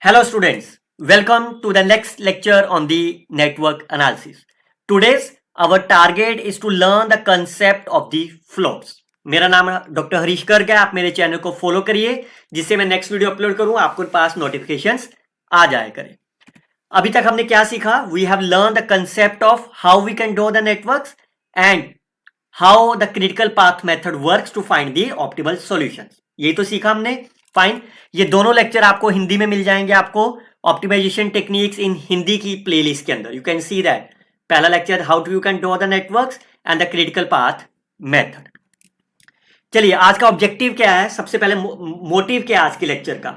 Hello students, welcome to the next lecture on the network analysis. Today's our target is to learn the concept of the floats. मेरा नाम doctor Harish Garg है। आप मेरे channel को follow करिए जिससे मैं नेक्स्ट वीडियो अपलोड करूं आपको पास नोटिफिकेशंस आ जाए करें। अभी तक हमने क्या सीखा? We have learn the concept of how we can draw the networks and how the critical path method works to find the optimal solutions. यही तो सीखा हमने। फाइन, ये दोनों लेक्चर आपको हिंदी में मिल जाएंगे, आपको ऑप्टिमाइजेशन टेक्निक्स इन हिंदी की प्लेलिस्ट के अंदर। यू कैन सी दैट पहला lecture how to you can draw the networks and the critical path method. चलिए, आज का ऑब्जेक्टिव क्या है? सबसे पहले मोटिव क्या है आज के लेक्चर का?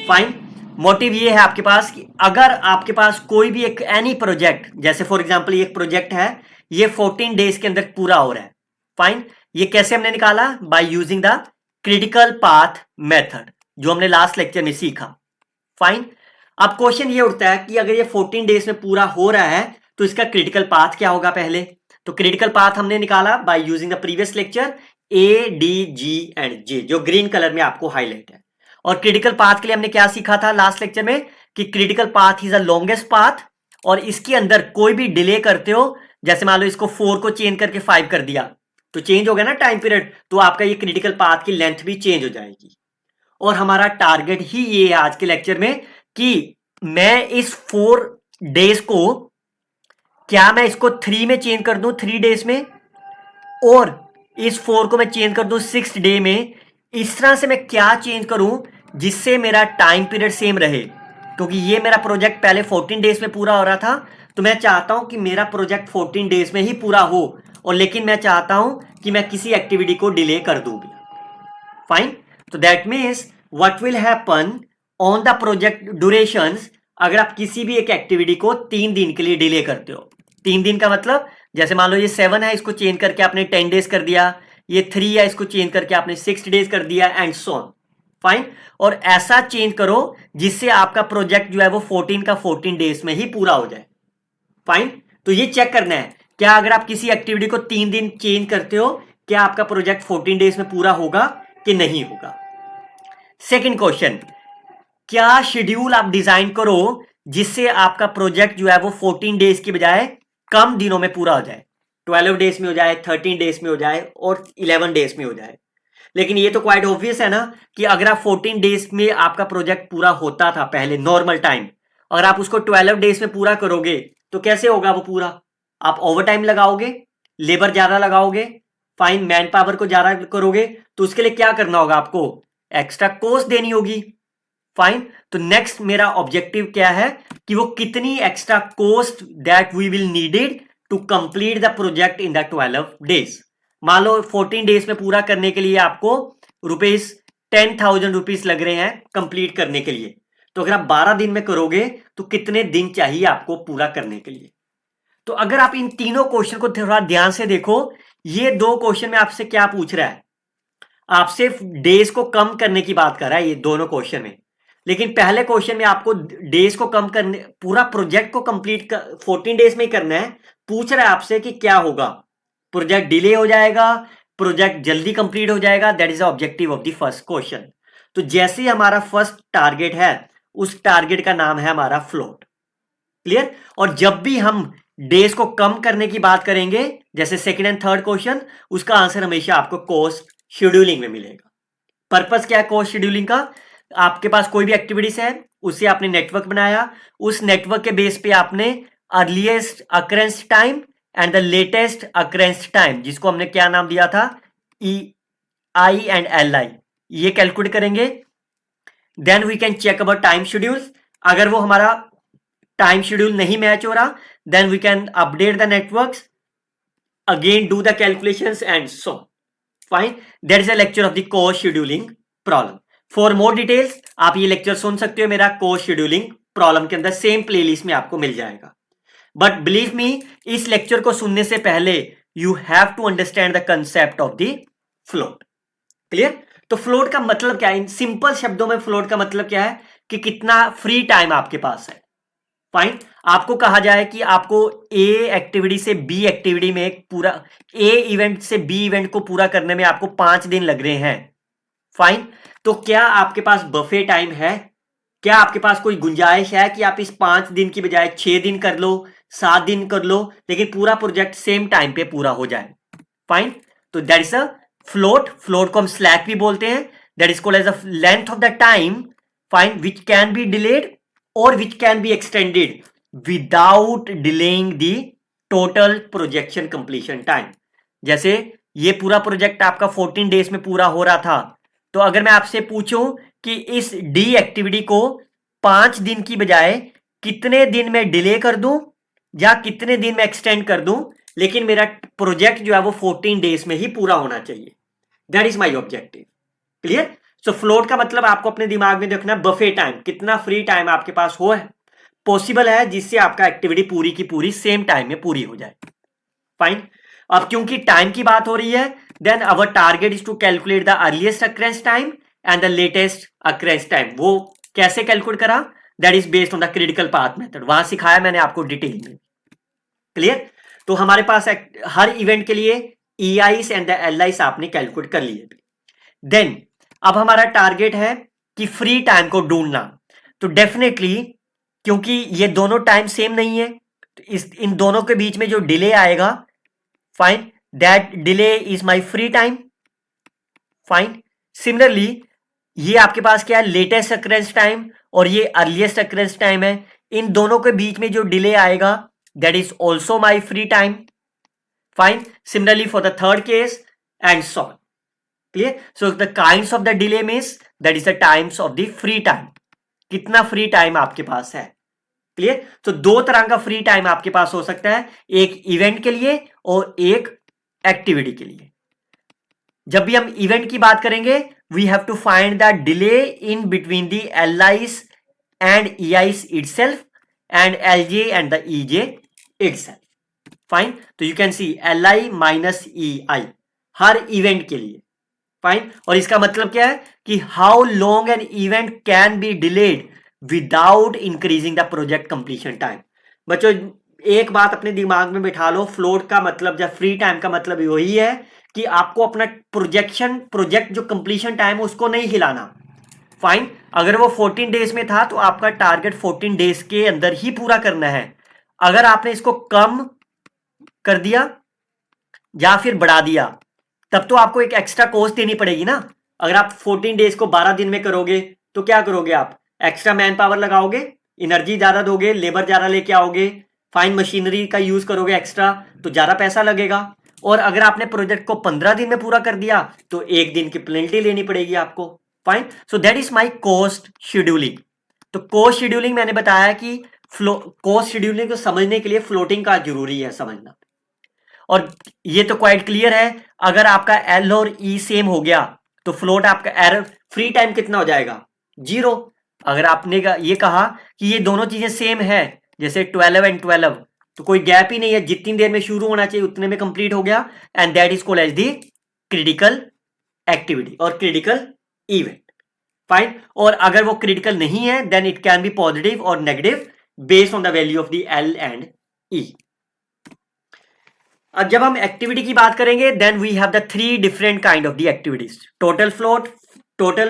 फाइन, मोटिव ये है आपके पास कि अगर आपके पास कोई भी एक एनी प्रोजेक्ट, जैसे फॉर एग्जांपल ये एक प्रोजेक्ट है, ये 14 डेज के अंदर पूरा हो रहा है। फाइन, ये कैसे हमने निकाला? By using the critical path method, जो हमने लास्ट लेक्चर में सीखा। फाइन, अब क्वेश्चन ये उठता है कि अगर ये 14 डेज में पूरा हो रहा है तो इसका क्रिटिकल पाथ क्या होगा? पहले तो क्रिटिकल पाथ हमने निकाला by using the previous lecture A D G and J, जो ग्रीन कलर में आपको हाईलाइट है। और क्रिटिकल पाथ के लिए हमने क्या सीखा था लास्ट लेक्चर में कि critical path is a longest path, और इसके अंदर कोई भी डिले करते हो, जैसे मान लो इसको 4 को चेंज करके 5 कर दिया तो चेंज हो गया ना टाइम पीरियड, तो आपका ये क्रिटिकल पाथ की लेंथ भी चेंज हो जाएगी। और हमारा टारगेट ही ये है आज के लेक्चर में कि मैं इस 4 डेज को, क्या मैं इसको 3 में चेंज कर दूं 3 डेज में, और इस 4 को मैं चेंज कर दूं 6 डे में। इस तरह से मैं क्या चेंज करूं जिससे मेरा टाइम पीरियड सेम रहे, क्योंकि ये मेरा प्रोजेक्ट पहले 14 डेज में पूरा हो रहा था, तो मैं चाहता हूं कि मेरा प्रोजेक्ट 14 डेज में ही पूरा हो, और लेकिन मैं चाहता हूं कि मैं किसी एक्टिविटी को डिले कर दूं भी। फाइन, तो that means what will happen on the project durations, अगर आप किसी भी एक एक्टिविटी को 3 दिन के लिए डिले करते हो। 3 दिन का मतलब, जैसे मान लो ये 7 है, इसको चेंज करके आपने 10 डेज कर दिया, ये 3 है, इसको चेंज करके आपने 6 डेज कर दिया, एंड सो ऑन। फाइन, और ऐसा चेंज करो जिससे आपका प्रोजेक्ट जो है वो 14 का 14 डेज में ही पूरा हो जाए। फाइन, तो ये चेक करना है क्या अगर आप किसी एक्टिविटी को 3 दिन चेंज करते हो, क्या आपका प्रोजेक्ट 14 डेज में पूरा होगा कि नहीं होगा। सेकंड क्वेश्चन, क्या शेड्यूल आप डिजाइन करो जिससे आपका प्रोजेक्ट जो है वो 14 डेज की बजाय कम दिनों में पूरा हो जाए, 12 डेज में हो जाए, 13 डेज में हो जाए, और 11 डेज में हो जाए। लेकिन ये तो क्वाइट ऑब्वियस है ना कि अगर आप 14 डेज में आपका प्रोजेक्ट पूरा होता था पहले नॉर्मल टाइम, अगर आप उसको 12 डेज में पूरा करोगे तो कैसे होगा वो पूरा? आप ओवर टाइम लगाओगे, लेबर ज्यादा लगाओगे, फाइन, मैन पावर को ज्यादा करोगे, तो उसके लिए क्या करना होगा? आपको एक्स्ट्रा कॉस्ट देनी होगी। फाइन, तो नेक्स्ट मेरा ऑब्जेक्टिव क्या है कि वो कितनी extra cost that we will needed to complete the project in the 12 days. मान लो 14 डेज में पूरा करने के लिए आपको रुपीज 10,000 रुपीज लग रहे हैं कंप्लीट करने के लिए, तो अगर आप 12 दिन में करोगे तो कितने दिन चाहिए आपको पूरा करने के लिए? तो अगर आप इन तीनों क्वेश्चन को थोड़ा ध्यान से देखो, ये 2 क्वेश्चन में आपसे क्या पूछ रहा है? आपसे डेज को कम करने की बात कर रहा है ये दोनों क्वेश्चन में। लेकिन पहले क्वेश्चन में आपको डेज को कम करने, पूरा प्रोजेक्ट को कंप्लीट 14 डेज में ही करना है। पूछ रहा है आपसे कि क्या होगा, प्रोजेक्ट डिले हो जाएगा, प्रोजेक्ट जल्दी कंप्लीट हो जाएगा। That is the objective of the first question. तो जैसे ही हमारा फर्स्ट टारगेट है, उस टारगेट का नाम है हमारा फ्लोट। क्लियर? और जब भी हम डेज को कम करने की बात करेंगे, जैसे सेकंड एंड थर्ड क्वेश्चन, उसका आंसर हमेशा आपको कॉस्ट शेड्यूलिंग में मिलेगा। पर्पस क्या है कॉस्ट शेड्यूलिंग का? आपके पास कोई भी एक्टिविटीज है, उससे आपने नेटवर्क बनाया, उस नेटवर्क के बेस पे आपने earliest occurrence time and the latest occurrence time, जिसको हमने क्या नाम दिया था, ई आई एंड एल आई, ये कैलकुलेट करेंगे। Then we can check about time schedules. अगर वो हमारा टाइम शेड्यूल नहीं मैच हो रहा, then we can update the networks, again do the calculations and so. Fine, that is a lecture of the cost scheduling problem. For more details आप ये lecture सुन सकते हो मेरा कॉस्ट शेड्यूलिंग प्रॉब्लम के अंदर, सेम प्लेलिस्ट में आपको मिल जाएगा। बट बिलीव मी, इस लेक्चर को सुनने से पहले you have to understand the concept of the float. Clear? तो फ्लोट का मतलब क्या है? इन सिंपल शब्दों में फ्लोट का मतलब क्या है कि कितना फ्री टाइम आपके पास है। फाइन, आपको कहा जाए कि आपको ए एक्टिविटी से बी एक्टिविटी में पूरा, ए इवेंट से बी इवेंट को पूरा करने में आपको 5 दिन लग रहे हैं। फाइन, तो क्या आपके पास बफे टाइम है? क्या आपके पास कोई गुंजाइश है कि आप इस 5 दिन की बजाय 6 दिन कर लो, 7 दिन कर लो, लेकिन पूरा प्रोजेक्ट सेम टाइम पे पूरा हो जाए? फाइन। तो दैट इज अ फ्लोट को हम स्लैक भी बोलते हैं। That is called as a length of the time, fine, which can be delayed और which can be extended without delaying the total projection completion time. जैसे ये पूरा प्रोजेक्ट आपका 14 डेज में पूरा हो रहा था, तो अगर मैं आपसे पूछूं कि इस डी एक्टिविटी को 5 दिन की बजाय कितने दिन में डिले कर दूं या कितने दिन में एक्सटेंड कर दूं, लेकिन मेरा प्रोजेक्ट जो है वो 14 डेज में ही पूरा होना चाहिए। That is my objective. Clear? So float का मतलब आपको अपने दिमाग में देखना, बफे टाइम, कितना फ्री टाइम आपके पास हो पॉसिबल है जिससे आपका एक्टिविटी पूरी की पूरी सेम टाइम में पूरी हो जाए। फाइन। अब क्योंकि टाइम की बात हो रही है, then our target is to calculate the earliest occurrence time and the latest occurrence time. वो कैसे कैलकुलेट करा? That is based on the critical path method. वहां सिखाया मैंने आपको डिटेल में। क्लियर? तो हमारे पास हर इवेंट के लिए EIs एंड द LIs आपने कैलकुलेट कर लिए। देन अब हमारा टारगेट है कि फ्री टाइम को ढूंढना। तो डेफिनेटली क्योंकि ये दोनों टाइम सेम नहीं है, तो इन दोनों के बीच में जो डिले आएगा, fine, that delay is my free time. Fine. Similarly ये आपके पास क्या है? लेटेस्ट अक्रेंस टाइम और ये अर्लीस्ट अक्रेंस टाइम है। इन दोनों के बीच में जो डिले आएगा, that is also my free time. Fine. Similarly for the third case and so on. Clear? So the kinds of the delay means that is the times of the free time. कितना free time आपके पास है? Clear? तो दो तरह का free time आपके पास हो सकता है, एक इवेंट के लिए और एक एक्टिविटी के लिए। जब भी हम इवेंट की बात करेंगे, we have to find the delay in between the LIs and EIs itself and LJ and the EJ itself. Fine. तो you can see LI minus EI हर इवेंट के लिए। फाइन। और इसका मतलब क्या है कि how long an event can be delayed without increasing the project completion time. बच्चों एक बात अपने दिमाग में बिठा लो, फ्लोट का मतलब या फ्री टाइम का मतलब वही है कि आपको अपना प्रोजेक्ट जो कंप्लीशन टाइम है उसको नहीं हिलाना। फाइन। अगर वो 14 डेज में था तो आपका टारगेट 14 डेज के अंदर ही पूरा करना है। अगर आपने इसको कम कर दिया या फिर बढ़ा दिया, तब तो आपको एक एक्स्ट्रा कॉस्ट देनी पड़ेगी ना। अगर आप 14 डेज को 12 दिन में करोगे तो क्या करोगे? आप एक्स्ट्रा मैन पावर लगाओगे, एनर्जी ज्यादा दोगे, लेबर ज्यादा लेके आओगे, फाइन मशीनरी का यूज करोगे एक्स्ट्रा, तो ज्यादा पैसा लगेगा। और अगर आपने प्रोजेक्ट को 15 दिन में पूरा कर दिया तो एक दिन की पेनल्टी लेनी पड़ेगी आपको। Fine. So that is my cost scheduling. तो कॉस्ट शेड्यूलिंग मैंने बताया कि कॉस्ट शेड्यूलिंग को समझने के लिए फ्लोटिंग का जरूरी है समझना। और ये तो क्वाइट क्लियर है, अगर आपका L और E सेम हो गया तो फ्लोट आपका एरर फ्री टाइम कितना हो जाएगा? 0। अगर आपने ये कहा कि ये दोनों चीजें सेम है, जैसे 12 एंड 12, तो कोई गैप ही नहीं है, जितनी देर में शुरू होना चाहिए उतने में कंप्लीट हो गया, and that is called as the critical activity और क्रिटिकल इवेंट। फाइन। और अगर वो क्रिटिकल नहीं है, then it can be positive और negative based on the value of the L and E। अब जब हम एक्टिविटी की बात करेंगे, then we have the 3 different kind of the activities, total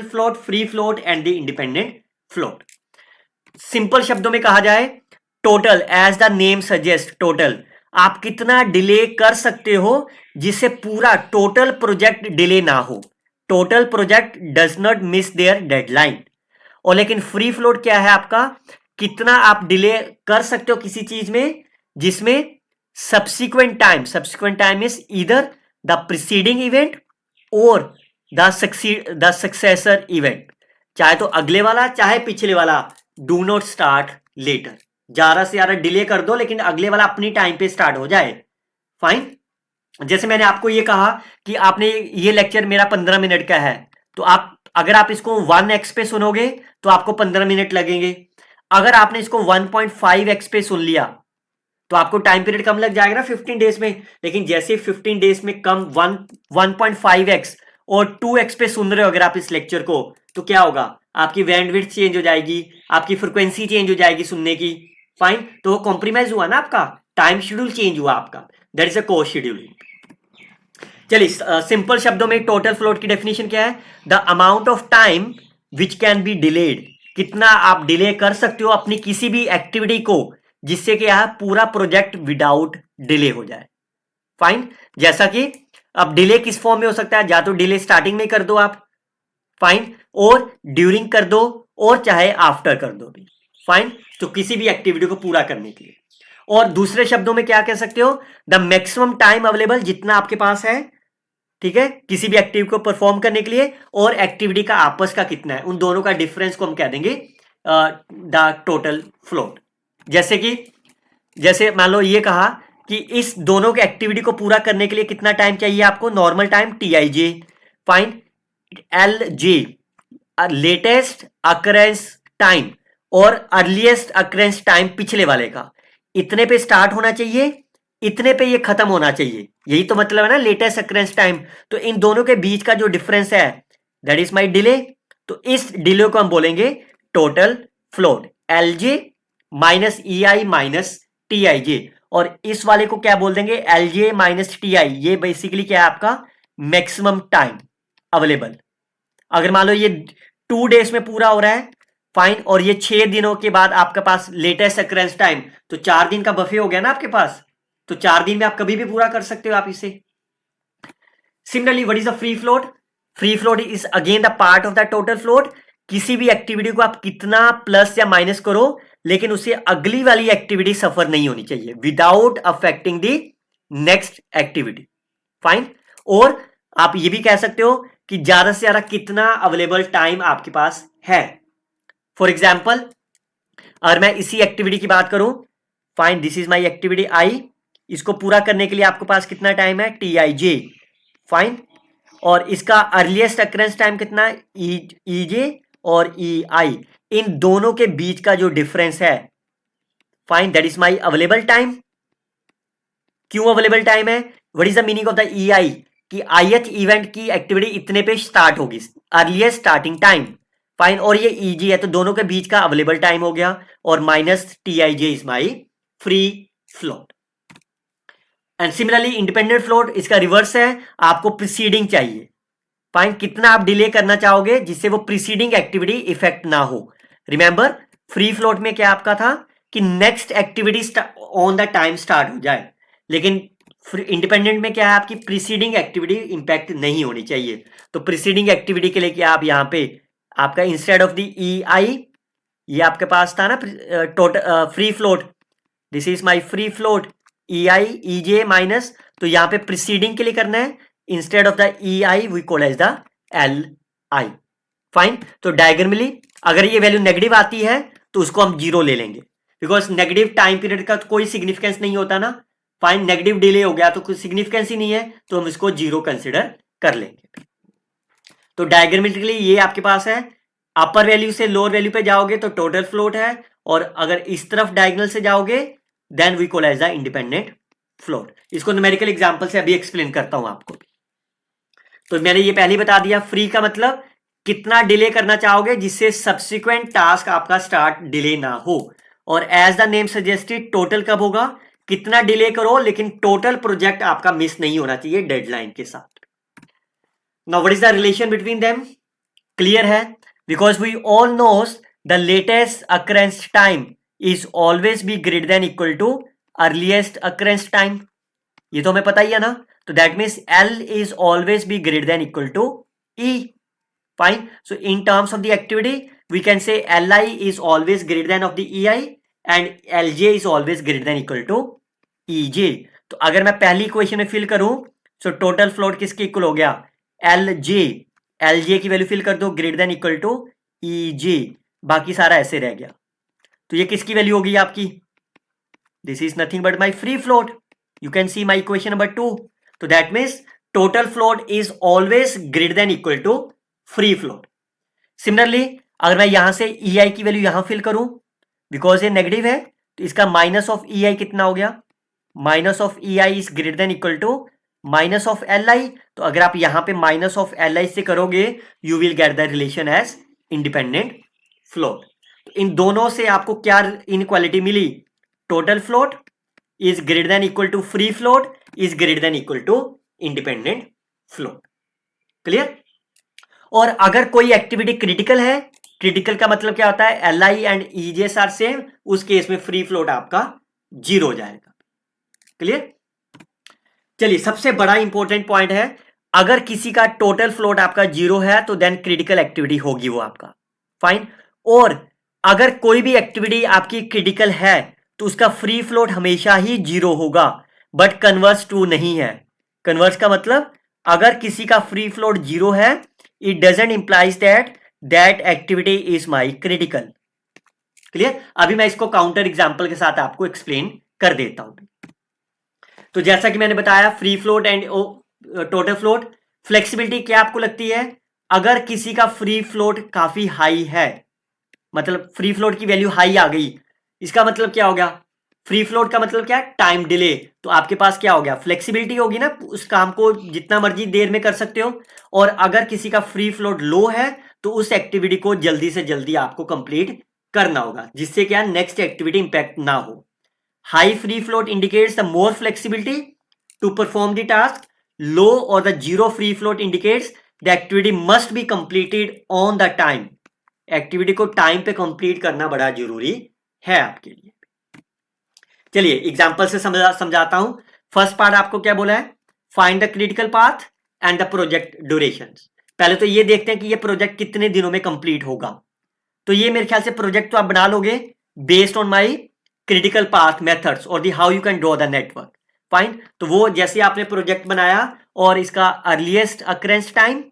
float, free float and the independent float. Simple शब्दों में कहा जाए, total as the name suggest, total आप कितना डिले कर सकते हो जिससे पूरा टोटल प्रोजेक्ट डिले ना हो। Total project does not miss their deadline. और लेकिन फ्री फ्लोट क्या है आपका? कितना आप डिले कर सकते हो किसी चीज में जिसमें subsequent time is either the preceding event or the successor event। चाहे तो अगले वाला चाहे पिछले वाला, do not start later। ज्यादा से ज्यादा डिले कर दो लेकिन अगले वाला अपनी टाइम पे स्टार्ट हो जाए। फाइन। जैसे मैंने आपको ये कहा कि आपने ये लेक्चर मेरा 15 मिनट का है, तो अगर आप इसको 1x पे सुनोगे तो आपको 15 मिनट लगेंगे। अगर आपने इसको 1.5x पे सुन लिया तो आपको टाइम पीरियड कम लग जाएगा ना 15 डेज में। लेकिन जैसे 15 डेज में कम 1.5x और 2x पे सुन रहे हो अगर आप इस लेक्चर को, तो क्या होगा? आपकी बैंडविड्थ चेंज हो जाएगी, आपकी फ्रिक्वेंसी चेंज हो जाएगी सुनने की। फाइन। तो वो कॉम्प्रोमाइज हुआ ना, आपका टाइम शेड्यूल चेंज हुआ आपका। That is a cost scheduling. चलिए सिंपल शब्दों में टोटल फ्लोट की डेफिनेशन क्या है? The amount of time which can be delayed कितना आप डिले कर सकते हो अपनी किसी भी एक्टिविटी को, जिससे कि यह पूरा प्रोजेक्ट विदाउट डिले हो जाए। फाइन। जैसा कि अब डिले किस फॉर्म में हो सकता है, या तो डिले स्टार्टिंग में कर दो आप, फाइन, और ड्यूरिंग कर दो, और चाहे आफ्टर कर दो भी, फाइन। तो किसी भी एक्टिविटी को पूरा करने के लिए। और दूसरे शब्दों में क्या कह सकते हो, द मैक्सिमम टाइम अवेलेबल, जितना आपके पास है, ठीक है, किसी भी एक्टिविटी को परफॉर्म करने के लिए, और एक्टिविटी का आपस का कितना है, उन दोनों का डिफरेंस को हम कह देंगे द टोटल फ्लोट। जैसे मान लो ये कहा कि इस दोनों के एक्टिविटी को पूरा करने के लिए कितना टाइम चाहिए आपको, normal time TIJ, fine, LJ latest occurrence time, और अर्लीस्ट अकरेंस टाइम पिछले वाले का, इतने पे स्टार्ट होना चाहिए, इतने पे ये खत्म होना चाहिए, यही तो मतलब है ना लेटेस्ट अकरेंस टाइम। तो इन दोनों के बीच का जो डिफरेंस है, दैट इज माई डिले। तो इस डिले को हम बोलेंगे total float, LJ minus EI minus TIJ, और इस वाले को क्या बोल देंगे, LJ माइनस TI। ये बेसिकली क्या है आपका मैक्सिमम टाइम अवेलेबल। अगर मान लो ये 2 डेज में पूरा हो रहा है, फाइन, और ये 6 दिनों के बाद आपके पास लेटेस्ट अकरेंस टाइम, तो 4 दिन का बफे हो गया ना आपके पास, तो 4 दिन में आप कभी भी पूरा कर सकते हो आप इसे। Similarly what is a free float, free float is again the part of the total float. किसी भी एक्टिविटी को आप कितना प्लस या माइनस करो, लेकिन उसे अगली वाली एक्टिविटी सफर नहीं होनी चाहिए, without affecting the next activity, fine. और आप ये भी कह सकते हो कि ज्यादा से ज्यादा कितना अवेलेबल टाइम आपके पास है। फॉर एग्जाम्पल, अगर मैं इसी एक्टिविटी की बात करूं, fine, this is my activity I, इसको पूरा करने के लिए आपके पास कितना टाइम है, TIJ, फाइन, और इसका अर्लीस्ट अकरेंस टाइम कितना है, EJ और EI। इन दोनों के बीच का जो डिफरेंस है, fine, that is my available time. क्यों अवेलेबल टाइम है, what is the meaning of the EI, कि ith इवेंट की एक्टिविटी इतने पे स्टार्ट होगी, अर्लीस्ट स्टार्टिंग टाइम, फाइन, और ये EG है, तो दोनों के बीच का अवेलेबल टाइम हो गया, और minus TIJ is my free float. And similarly independent float इसका रिवर्स है, आपको प्रीसीडिंग चाहिए, फाइन, कितना आप डिले करना चाहोगे जिससे वो प्रीसीडिंग एक्टिविटी इफेक्ट ना हो। रिमेंबर, फ्री फ्लोट में क्या आपका था कि next activity on the time start हो जाए, लेकिन इंडिपेंडेंट में क्या है, आपकी प्रीसीडिंग एक्टिविटी इंपैक्ट नहीं होनी चाहिए। तो प्रीसीडिंग एक्टिविटी के लिए क्या आप यहां पे आपका इंस्टेड ऑफ द EI, ये आपके पास था ना total free float, this is my free float, EI EJ minus, तो यहां पे प्रीसीडिंग के लिए करना है, instead of the EI we call as the LI, fine. तो डायगोनली अगर ये वैल्यू नेगेटिव आती है तो उसको हम 0 ले लेंगे, बिकॉज नेगेटिव टाइम पीरियड का तो कोई सिग्निफिकेंस नहीं होता ना, फाइन, नेगेटिव डिले हो गया तो कोई सिग्निफिकेंस ही नहीं है, तो हम इसको 0 कंसिडर कर लेंगे। तो डायग्रामेटिकली ये आपके पास है, अपर वैल्यू से लोअर वैल्यू पे जाओगे तो टोटल फ्लोट है, और अगर इस तरफ डायगोनल से जाओगे then we call as the independent float. इसको न्यूमेरिकल एग्जांपल से अभी एक्सप्लेन करता हूं आपको। तो मैंने ये पहले ही बता दिया, फ्री का मतलब कितना डिले करना चाहोगे जिससे सब्सिक्वेंट टास्क आपका स्टार्ट डिले ना हो, और as the name suggested total कब होगा, कितना डिले करो लेकिन टोटल प्रोजेक्ट आपका मिस नहीं होना चाहिए डेडलाइन के साथ। Now what is the relation between them, clear है, because we all knows the latest occurrence time is always be greater than equal to earliest occurrence time, ये तो हमें पता ही है ना। तो that means L is always be greater than equal to E, fine. So in terms of the activity we can say Li is always greater than of the EI and Lj is always greater than equal to EJ। तो अगर मैं पहली equation में fill करूं, so total float किसके equal हो गया, LJ की वैल्यू फिल कर दो greater than equal to EJ, बाकी सारा ऐसे रह गया। तो ये किसकी वैल्यू होगी आपकी, this is nothing but my free float, you can see my equation number 2। तो that means total float is always greater than equal to free float। Similarly अगर मैं यहां से EI की वैल्यू यहां फिल करूं, बिकॉज ये नेगेटिव है तो इसका माइनस ऑफ EI कितना हो गया, minus of EI is greater than equal to minus of LI। तो अगर आप यहां पे माइनस ऑफ LI से करोगे you will get the relation as independent float. इन दोनों से आपको क्या इनइक्वालिटी मिली, total float is greater than equal to free float is greater than equal to independent float, clear. और अगर कोई एक्टिविटी क्रिटिकल है क्रिटिकल का मतलब क्या होता है, L I and EJs are same, उस केस में फ्री फ्लोट आपका 0 हो जाएगा। क्लियर? चलिए, सबसे बड़ा इंपॉर्टेंट पॉइंट है, अगर किसी का टोटल फ्लोट आपका 0 है तो देन क्रिटिकल एक्टिविटी होगी वो आपका, फाइन। और अगर कोई भी एक्टिविटी आपकी क्रिटिकल है तो उसका फ्री फ्लोट हमेशा ही 0 होगा, बट कन्वर्स ट्रू नहीं है। कन्वर्स का मतलब, अगर किसी का फ्री फ्लोट 0 है, it doesn't implies that activity is my critical. Clear? अभी मैं इसको काउंटर एग्जांपल के साथ आपको एक्सप्लेन कर देता हूं। तो जैसा कि मैंने बताया, free float and total float, flexibility क्या आपको लगती है, अगर किसी का फ्री फ्लोट काफी हाई है, मतलब फ्री फ्लोट की वैल्यू हाई आ गई, इसका मतलब क्या हो गया, फ्री फ्लोट का मतलब क्या है, टाइम डिले, तो आपके पास क्या हो गया, फ्लेक्सिबिलिटी होगी ना, उस काम को जितना मर्जी देर में कर सकते हो। और अगर किसी का फ्री फ्लोट लो है तो उस एक्टिविटी को जल्दी से जल्दी आपको कंप्लीट करना होगा, जिससे क्या नेक्स्ट एक्टिविटी इंपैक्ट ना हो। High free float indicates the more flexibility to perform the task. Low or the zero free float indicates the activity must be completed on the time. Activity को time पे complete करना बड़ा जरूरी है आपके लिए। चलिए एग्जांपल से समझाता हूं। फर्स्ट पार्ट आपको क्या बोला है, find the critical path and the project duration. पहले तो ये देखते हैं कि ये प्रोजेक्ट कितने दिनों में कंप्लीट होगा। तो ये मेरे ख्याल से प्रोजेक्ट तो आप बना लोगे based on my critical path methods और the how you can draw the network, fine. तो वो जैसे आपने प्रोजेक्ट बनाया और इसका earliest occurrence time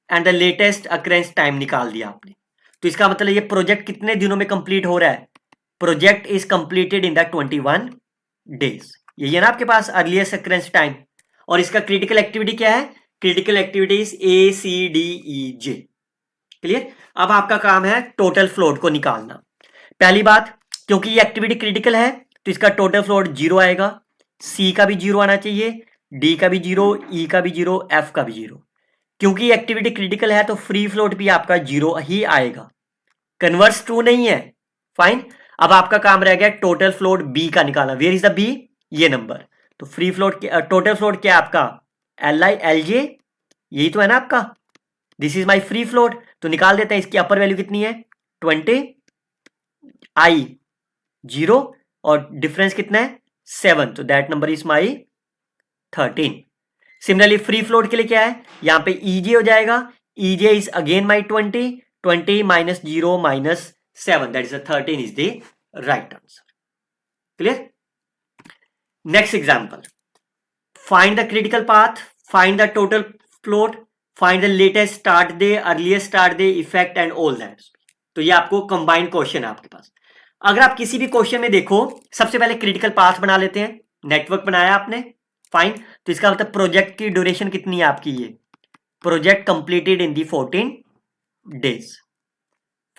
and the latest occurrence time निकाल दिया आपने, तो इसका मतलब ये प्रोजेक्ट कितने दिनों में कंप्लीट हो रहा है, project is completed in the 21 days. यही है ना आपके पास अर्लीस्ट अक्रेंस टाइम। और इसका क्रिटिकल एक्टिविटी क्या है, क्रिटिकल एक्टिविटीज ACDEJ। क्लियर? अब आपका काम है टोटल फ्लोट को निकालना। पहली बात, क्योंकि ये एक्टिविटी क्रिटिकल है तो इसका टोटल फ्लोट 0 आएगा, C का भी 0 आना चाहिए, D का भी 0, E का भी 0, F का भी 0। क्योंकि एक्टिविटी क्रिटिकल है तो फ्री फ्लोट भी आपका 0 ही आएगा, कन्वर्स ट्रू नहीं है, फाइन। अब आपका काम रह गया टोटल फ्लोट B का निकालना। Where is the B? ये नंबर। तो फ्री फ्लोट टोटल फ्लोट क्या है आपका, LJ, यही तो है ना आपका, this is my free float. तो निकाल देते हैं, इसकी अपर वैल्यू कितनी है 20, I 0 और डिफरेंस कितना है 7, तो that number is my 13। Similarly free float के लिए क्या है, यहां पे EJ हो जाएगा, EJ is again my 20 minus 0 minus 7, that is 13 is the right answer. Clear? Next example, find the critical path, find the total float, find the latest start day, earliest start day, effect and all that. तो ये आपको combined question है आपके पास। अगर आप किसी भी question में देखो, सबसे पहले क्रिटिकल पाथ बना लेते हैं। नेटवर्क बनाया आपने, फाइन। तो इसका मतलब प्रोजेक्ट की ड्यूरेशन कितनी है आपकी, ये project completed in the 14 days,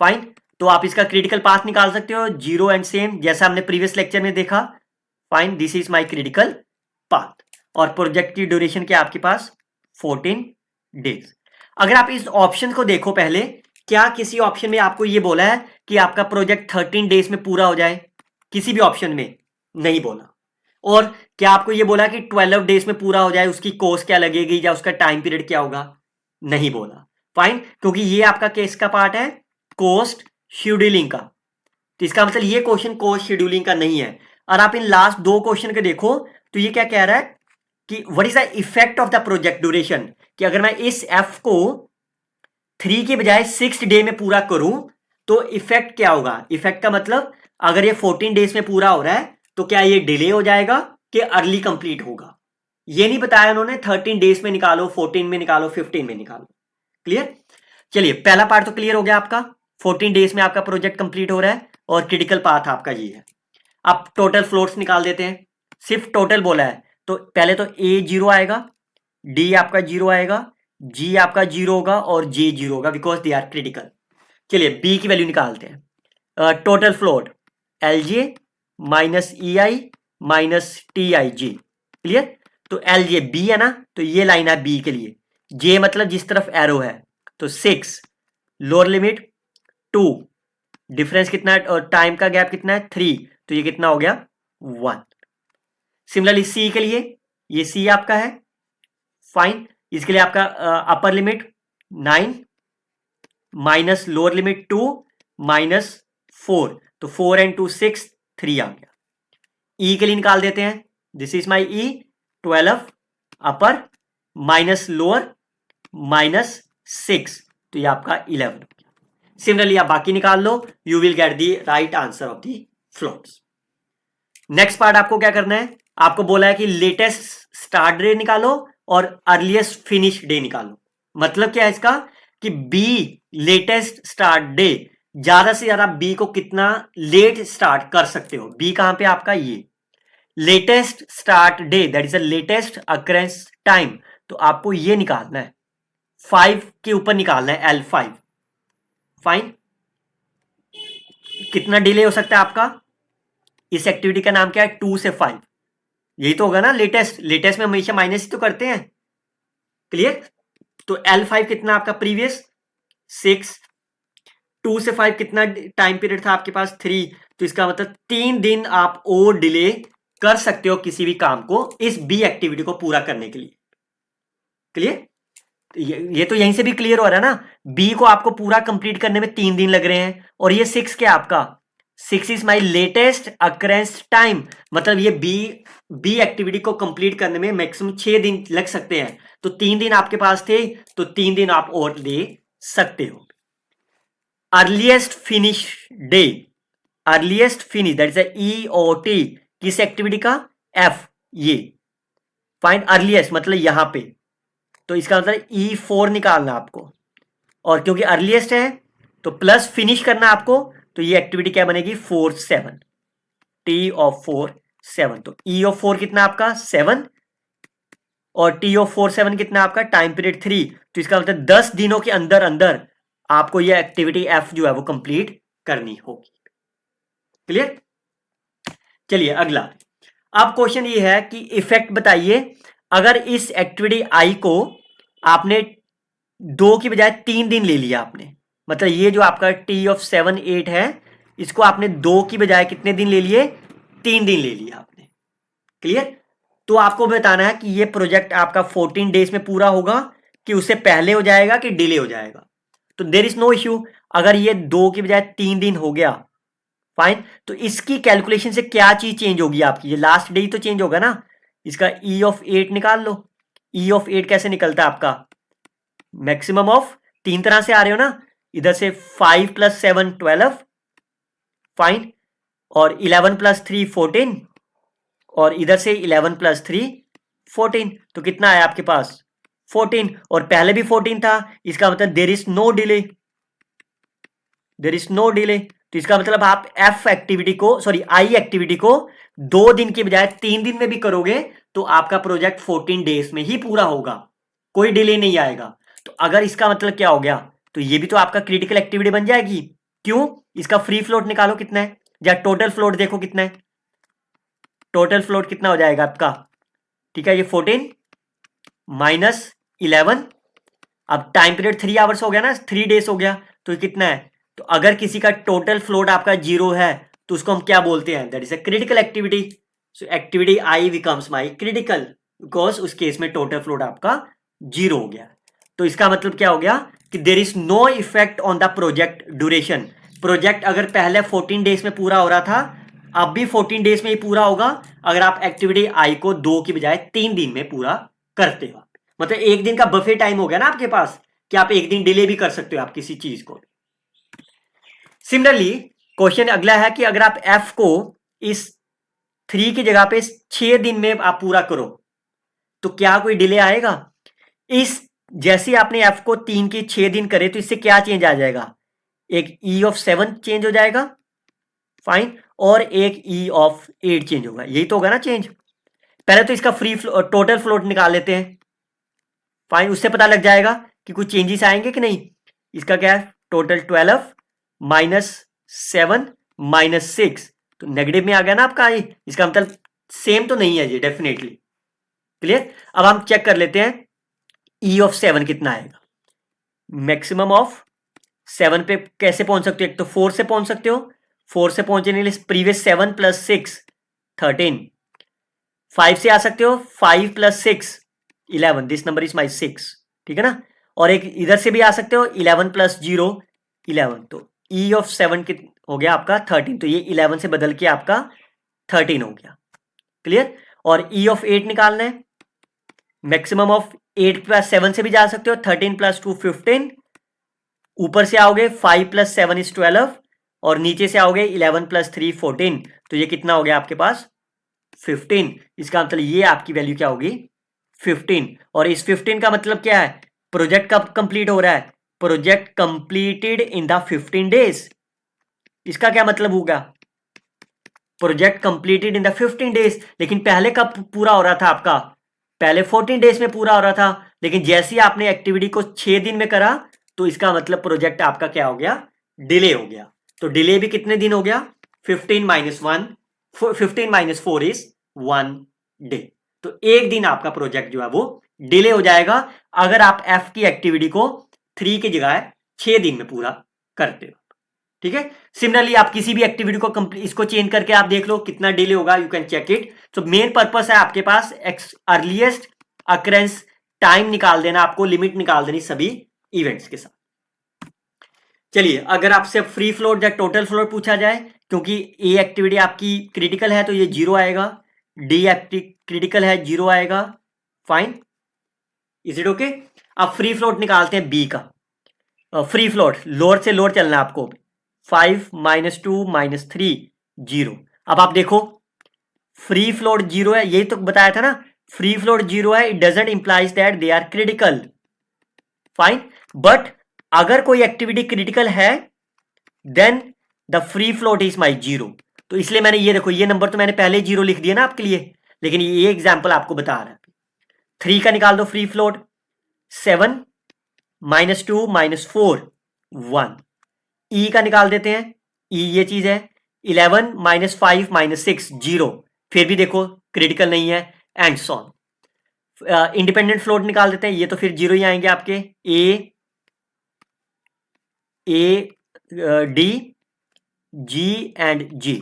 fine. तो आप इसका क्रिटिकल पाथ निकाल सकते हो, 0 एंड सेम जैसा हमने प्रीवियस लेक्चर में देखा, fine. This is my critical path. और प्रोजेक्ट की ड्यूरेशन क्या आपके पास 14 डेज। अगर आप इस ऑप्शन को देखो पहले, क्या किसी ऑप्शन में आपको ये बोला है कि आपका प्रोजेक्ट 13 डेज में पूरा हो जाए? किसी भी ऑप्शन में नहीं बोला। और क्या आपको ये बोला कि 12 डेज में पूरा हो जाए, उसकी कॉस्ट क्या लगेगी या उसका टाइम पीरियड क्या होगा? नहीं बोला, फाइन। क्योंकि ये आपका केस का पार्ट है कॉस्ट शेड्यूलिंग का, तो इसका मतलब ये क्वेश्चन कॉस्ट शेड्यूलिंग का नहीं है। और आप इन लास्ट दो क्वेश्चन के देखो तो ये क्या कह रहा है कि what is the effect of the project duration, कि अगर मैं इस एफ को 3 के बजाय 6 डे में पूरा करूं तो इफेक्ट क्या होगा। इफेक्ट का मतलब अगर ये 14 डेज में पूरा हो रहा है तो क्या ये डिले हो जाएगा कि अर्ली कंप्लीट होगा। ये नहीं बताया उन्होंने 13 डेज में निकालो, 14 में निकालो, 15 में निकालो। क्लियर? चलिए पहला पार्ट तो क्लियर हो गया आपका, 14 डेज में आपका प्रोजेक्ट कंप्लीट हो रहा है और क्रिटिकल पाथ आपका ये है। अब टोटल फ्लोट्स निकाल देते हैं, सिर्फ टोटल बोला है तो पहले तो A 0 आएगा, D आपका 0 आएगा, G आपका 0 होगा और J 0 होगा बिकॉज दे आर क्रिटिकल। चलिए B की वैल्यू निकालते हैं। Total float LJ minus EI minus TIJ। Clear? तो LJ B है ना, तो ये लाइन है B के लिए, J मतलब जिस तरफ एरो है, तो 6, लोअर लिमिट 2, डिफरेंस कितना है और टाइम का गैप कितना है 3, तो ये कितना हो गया 1। सिमिलरली C के लिए, ये C आपका है, फाइन। इसके लिए आपका upper limit 9, minus lower limit 2 minus 4, तो 4 and 2 6, 3 आ गया। ई के लिए निकाल देते हैं, this is my E 12 upper minus lower minus 6, तो ये आपका 11। सिमिलरली आप बाकी निकाल लो, you will get the right answer of the floats. Next part आपको क्या करना है, आपको बोला है कि लेटेस्ट स्टार्ट डे निकालो और अर्लीस्ट फिनिश डे निकालो। मतलब क्या है इसका कि बी लेटेस्ट स्टार्ट डे, ज्यादा से ज्यादा बी को कितना लेट स्टार्ट कर सकते हो। बी कहां पे आपका ये latest start day, that is the latest occurrence time, तो आपको ये निकालना है 5 के ऊपर निकालना है L5। फाइन, कितना डिले हो सकता है आपका, इस एक्टिविटी का नाम क्या है 2 से 5, यही तो होगा ना लेटेस्ट। लेटेस्ट में हमेशा माइनस ही तो करते हैं, क्लियर। तो L5 कितना आपका प्रीवियस 6, 2 से 5 कितना टाइम पीरियड था आपके पास 3, तो इसका मतलब 3 दिन आप और डिले कर सकते हो किसी भी काम को इस बी एक्टिविटी को पूरा करने के लिए, क्लियर। ये तो यहीं से भी क्लियर हो रहा है ना, बी को आपको पूरा कंप्लीट करने में 3 दिन लग रहे हैं, और ये 6 क्या आपका 6 is my latest occurrence time, मतलब ये बी एक्टिविटी को कंप्लीट करने में मैक्सिमम 6 दिन लग सकते हैं, तो 3 दिन आपके पास थे, तो 3 दिन आप और ले सकते हो। Earliest finish day, earliest finish that is EOT, किस एक्टिविटी का F, ये फाइंड अर्लीस्ट मतलब यहां पे, तो इसका मतलब E4 निकालना आपको, और क्योंकि अर्लीस्ट है तो प्लस फिनिश करना आपको, तो ये एक्टिविटी क्या बनेगी 4 7, T of 4 7, तो E of 4 कितना आपका 7 और T of 4 7 कितना आपका टाइम पीरियड 3, तो इसका मतलब 10 दिनों के अंदर अंदर आपको ये एक्टिविटी F जो है वो कंप्लीट करनी होगी, क्लियर। चलिए अगला, अब क्वेश्चन ये है कि इफेक्ट बताइए अगर इस एक्टिविटी I को आपने 2 की बजाय 3 दिन ले लिया आपने, मतलब ये जो आपका T of 7 8 है, इसको आपने 2 की बजाय कितने दिन ले लिए 3 दिन ले लिया आपने, क्लियर। तो आपको बताना है कि ये प्रोजेक्ट आपका 14 डेज में पूरा होगा कि उससे पहले हो जाएगा कि डिले हो जाएगा। तो देयर इज नो इश्यू, अगर ये 2 की बजाय 3 दिन हो गया फाइन, तो इसकी कैलकुलेशन से क्या चीज चेंज होगी आपकी, ये लास्ट डे ही तो चेंज होगा ना। इसका E of 8 निकाल लो, E of 8 कैसे निकलता है आपका, मैक्सिमम ऑफ 3 तरह से आ रहे हो ना, इधर से 5 + 7 12 फाइन, और 11 + 3 14, और इधर से 11 + 3 14, तो कितना है आपके पास 14, और पहले भी 14 था, इसका मतलब there is no delay, there is no delay, तो इसका मतलब आप F एक्टिविटी को I एक्टिविटी को 2 दिन के बजाय 3 दिन में भी करोगे तो आपका प्रोजेक्ट 14 डेज में ही पूरा होगा, कोई डिले नहीं आएगा। तो अगर इसका मतलब क्या हो गया, तो ये भी तो आपका क्रिटिकल एक्टिविटी बन जाएगी, क्यों, इसका फ्री फ्लोट निकालो कितना है, या टोटल फ्लोट देखो कितना है, टोटल फ्लोट कितना हो जाएगा आपका, ठीक है, ये 14 माइनस 11, अब टाइम पीरियड 3 आवर्स हो गया ना, 3 डेज हो गया, तो कितना है, तो अगर किसी का टोटल फ्लोट आपका 0 है तो उसको हम क्या बोलते हैं, that is a critical activity. So activity I becomes my critical, because उस केस में टोटल फ्लोट आपका 0 हो गया। तो इसका मतलब क्या हो गया कि there is no effect on the project duration, project अगर पहले 14 डेज में पूरा हो रहा था, अब भी 14 डेज में ही पूरा होगा अगर आप एक्टिविटी I को 2 की बजाय 3 दिन में पूरा करते हो। मतलब एक दिन का बफे टाइम हो गया ना आपके पास, कि आप एक दिन डिले भी कर सकते हो आप किसी चीज को। सिमिलरली क्वेश्चन अगला है कि अगर आप F को इस 3 की जगह पे 6 दिन में आप पूरा करो तो क्या कोई डिले आएगा। इस जैसे आपने F को 3 के 6 दिन करे तो इससे क्या चेंज आ जाएगा, एक E of 7 चेंज हो जाएगा फाइन, और एक E of 8 चेंज होगा, यही तो होगा ना चेंज। पहले तो इसका फ्री टोटल फ्लोट निकाल लेते हैं फाइन, उससे पता लग जाएगा कि कुछ चेंजेस आएंगे कि नहीं। इसका क्या है टोटल 12 -7 -6, तो नेगेटिव में आ गया ना आपका I, इसका मतलब सेम तो नहीं है ये डेफिनेटली, क्लियर। अब हम चेक कर लेते हैं E of 7 कितना आएगा, मैक्सिमम ऑफ 7 पे कैसे पहुंच सकते हो, एक तो 4 से पहुंच सकते हो, 4 से पहुंचने के लिए प्रीवियस 7 + 6 13, 5 से आ सकते हो, 5 + 6 11, दिस नंबर इज माई 6, ठीक है ना, और एक इधर से भी आ सकते हो 11 प्लस 0 11, तो ई ऑफ 7 हो गया आपका 13, तो ये 11 से बदल के आपका 13 हो गया। क्लियर। और ई ऑफ 8 निकालना है, मैक्सिमम ऑफ 8 प्लस 7 से भी जा सकते हो, 13 प्लस 2 15, ऊपर से आओगे 5 प्लस 7 इज 12 और नीचे से आओगे 11 प्लस 3 14, तो ये कितना हो गया आपके पास 15। इसका मतलब ये आपकी वैल्यू क्या होगी 15। और इस 15 का मतलब क्या है, प्रोजेक्ट कब कंप्लीट हो रहा है, project completed in the 15 days. इसका क्या मतलब होगा, project completed in the 15 days. लेकिन पहले कब पूरा हो रहा था आपका, पहले 14 डेज में पूरा हो रहा था, लेकिन जैसे ही आपने एक्टिविटी को 6 दिन में करा तो इसका मतलब प्रोजेक्ट आपका क्या हो गया, डिले हो गया। तो डिले भी कितने दिन हो गया, 15 माइनस 4 इज 1 डे। तो एक दिन आपका प्रोजेक्ट जो है वो डिले हो जाएगा अगर आप एफ की एक्टिविटी को 3 की जगह 6 दिन में पूरा करते हो। ठीक है। सिमिलरली आप किसी भी एक्टिविटी को इसको चेंज करके आप देख लो कितना डिले होगा, यू कैन चेक इट। तो मेन पर्पस है आपके पास अर्लीस्ट अकरेंस टाइम निकाल देना, आपको लिमिट निकाल देनी सभी इवेंट्स के साथ। चलिए, अगर आपसे फ्री फ्लोट या टोटल फ्लोट पूछा जाए, क्योंकि ए एक्टिविटी आपकी क्रिटिकल है तो ये 0 आएगा, डी क्रिटिकल है 0 आएगा, फाइन, इज इट ओके। अब फ्री फ्लोट निकालते हैं बी का। फ्री फ्लोट लोअर से लोअर चलना है आपको, 5 माइनस 2 माइनस 3 0। अब आप देखो फ्री फ्लोट 0 है, यही तो बताया था ना, फ्री फ्लोट 0 है, it doesn't implies that they are critical, fine. But अगर कोई एक्टिविटी क्रिटिकल है then the free float is my 0। तो इसलिए मैंने ये देखो, ये नंबर तो मैंने पहले 0 लिख दिया ना आपके लिए, लेकिन ये एग्जाम्पल आपको बता रहा है। 3 का निकाल दो फ्री फ्लोट, 7 माइनस 2 माइनस 4 1। ई का निकाल देते हैं, ई ये चीज है, 11 माइनस 5 माइनस 6 0, फिर भी देखो क्रिटिकल नहीं है, एंड सॉन। इंडिपेंडेंट फ्लोट निकाल देते हैं, ये तो फिर 0 ही आएंगे आपके, A D G and G,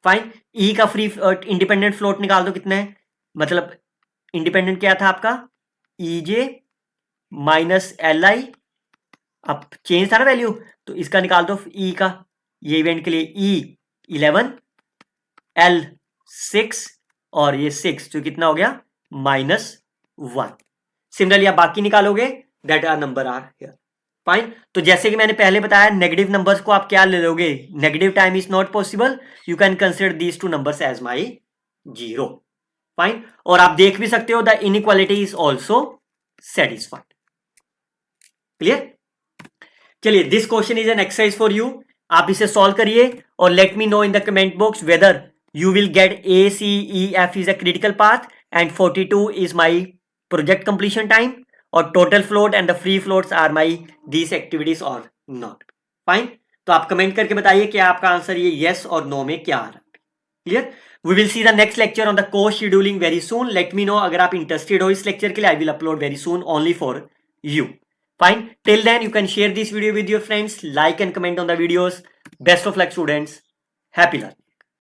fine. E का फ्री इंडिपेंडेंट फ्लोट निकाल दो, कितना है, मतलब इंडिपेंडेंट क्या था आपका, ई जे माइनस एल आई, अब चेंज था ना वैल्यू, तो इसका निकाल दो ई का, ये इवेंट के लिए ई 11 एल 6 और ये 6, तो कितना हो गया -1। सिमिलरली आप बाकी निकालोगे, that are number are here, fine. तो जैसे कि मैंने पहले बताया, नेगेटिव नंबर्स को आप क्या ले लोगे, negative time is not possible, you can consider these two numbers as my 0, fine. और आप देख भी सकते हो the inequality is also satisfied, clear. चलिए, this question is an exercise for you, आप इसे सॉल्व करिए और let me know in the comment box whether you will get A, C, E, F is a critical path and 42 is my project completion time, or total float and the free floats are my these activities or not, fine। तो आप comment करके बताइए कि आपका answer ये yes और no में क्या आ रहा है, clear. We will see the next lecture on the course scheduling very soon, let me know अगर आप interested हो इस lecture के लिए, I will upload very soon only for you, fine। Till then you can share this video with your friends, like and comment on the videos, best of luck students, happy learning।